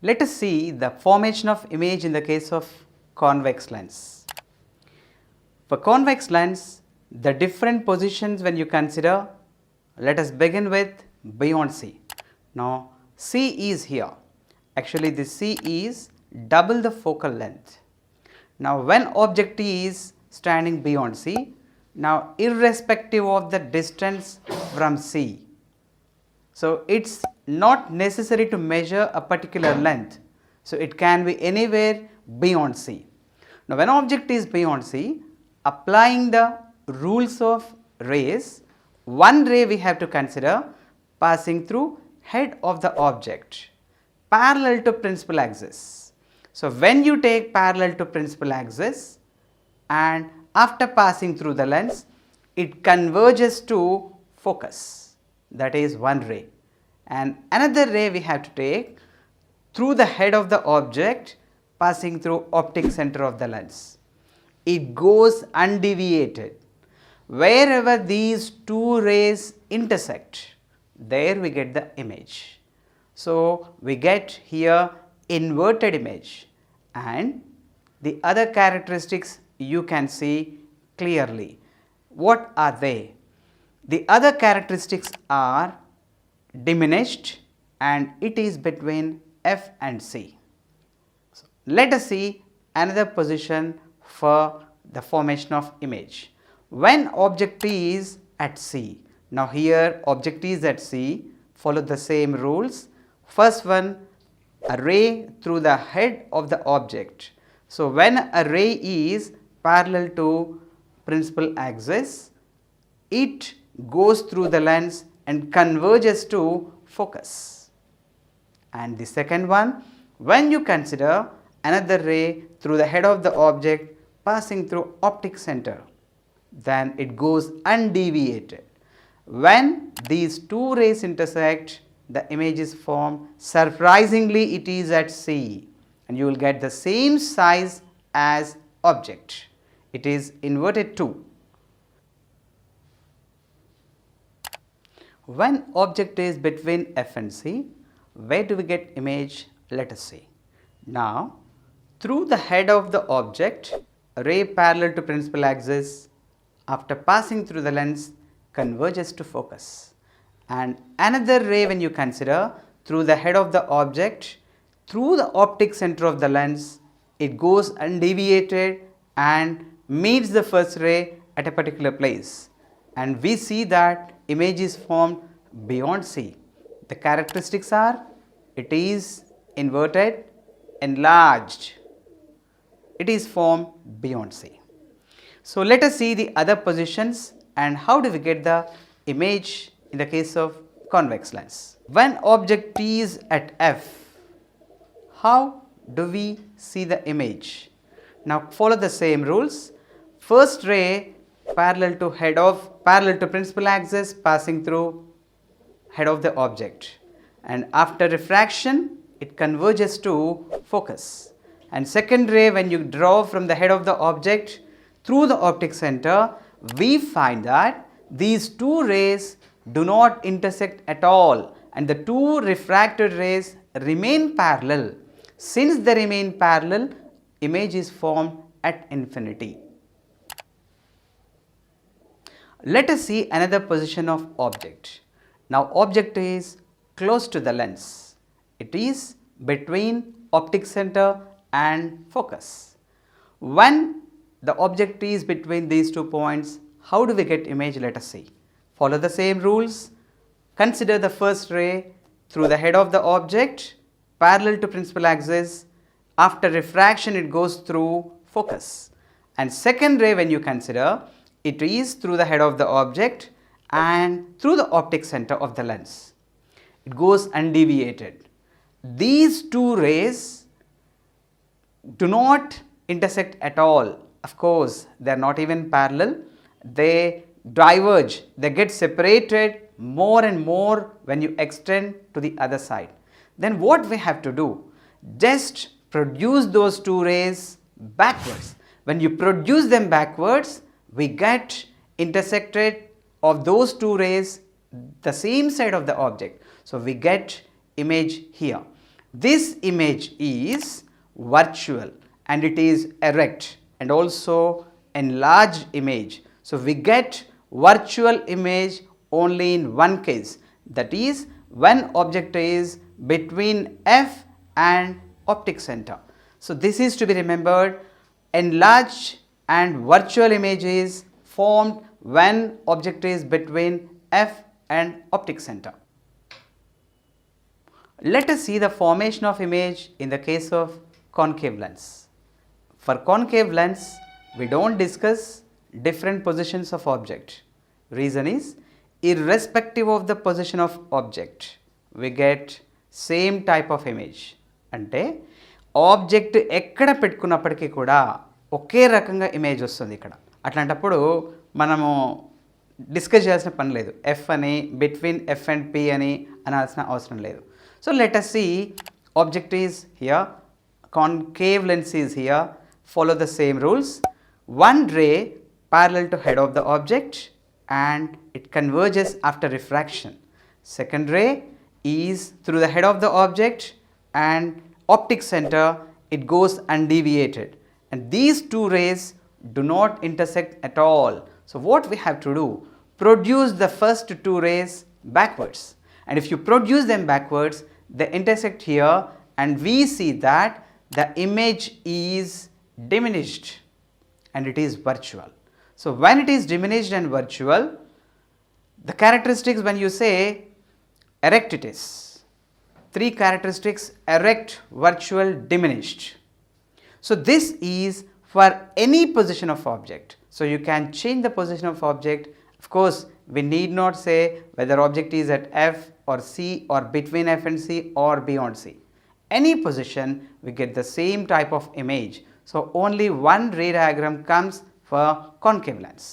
Let us see the formation of image in the case of convex lens. For convex lens, the different positions when you consider, let us begin with beyond C. Now, C is here. Actually, this C is double the focal length. Now, when object is standing beyond C, now irrespective of the distance from C, so it is not necessary to measure a particular length. So, it can be anywhere beyond C. Now, when object is beyond C, applying the rules of rays, one ray we have to consider passing through head of the object parallel to principal axis. So, when you take parallel to principal axis and after passing through the lens, it converges to focus, that is one ray, and another ray we have to take through the head of the object passing through optic center of the lens. It goes undeviated. Wherever these two rays intersect, there we get the image. So, we get here inverted image, and the other characteristics you can see clearly. What are they? The other characteristics are diminished, and it is between F and C. So, let us see another position for the formation of image. When object is at C, now here object is at C, follow the same rules. First one, a ray through the head of the object. So, when a ray is parallel to principal axis, it goes through the lens and converges to focus. And the second one, when you consider another ray through the head of the object passing through optic center, then it goes undeviated. When these two rays intersect, the image is formed. Surprisingly, it is at C, and you will get the same size as object. It is inverted too. When object is between F and C, where do we get image? Let us see. Now, through the head of the object, a ray parallel to principal axis, after passing through the lens, converges to focus. And another ray when you consider through the head of the object, through the optic center of the lens, it goes undeviated and meets the first ray at a particular place. And we see that image is formed beyond C. The characteristics are, it is inverted, enlarged, it is formed beyond C. So, let us see the other positions and how do we get the image in the case of convex lens. When object is at F, how do we see the image? Now, follow the same rules. First ray parallel to principal axis passing through head of the object, and after refraction it converges to focus. And second ray when you draw from the head of the object through the optic center, we find that these two rays do not intersect at all, and the two refracted rays remain parallel. Since they remain parallel, image is formed at infinity. Let us see another position of object. Now, object is close to the lens. It is between optic center and focus. When the object is between these 2 points, how do we get image? Let us see. Follow the same rules. Consider the first ray through the head of the object parallel to principal axis. After refraction it goes through focus. And second ray when you consider, it is through the head of the object and through the optic center of the lens. It goes undeviated. These two rays do not intersect at all. Of course, they are not even parallel. They diverge, they get separated more and more when you extend to the other side. Then what we have to do? Just produce those two rays backwards. When you produce them backwards, we get intersected of those two rays the same side of the object. So, we get image here. This image is virtual and it is erect and also enlarged image. So, we get virtual image only in one case, that is when object is between F and optic center. So, this is to be remembered. Enlarged and virtual image is formed when object is between F and optic center. Let us see the formation of image in the case of concave lens. For concave lens, we don't discuss different positions of object. Reason is, irrespective of the position of object, we get same type of image. అంటే object ఎక్కడ పెట్టుకున్నప్పటికీ కూడా ఒకే రకంగా image వస్తుంది ఇక్కడ. అట్లాంటప్పుడు మనము discuss చేయాల్సిన పని లేదు. ఎఫ్ అని, బిట్వీన్ ఎఫ్ అండ్ పి అని అనాల్సిన అవసరం లేదు. So let us see object is here, concave lens is here, follow the same rules. One ray parallel to head of the object and it converges after refraction. Second ray is through the head of the object and optic center, it goes undeviated, and these two rays do not intersect at all. So what we have to do, produce the first two rays backwards, and if you produce them backwards, they intersect here and we see that the image is diminished and it is virtual. So when it is diminished and virtual, the characteristics, when you say erect, it is three characteristics: erect, virtual, diminished. So this is for any position of object. So you can change the position of object. Of course, we need not say whether object is at F or C or between F and C or beyond C. Any position, we get the same type of image. So only one ray diagram comes for concave lens.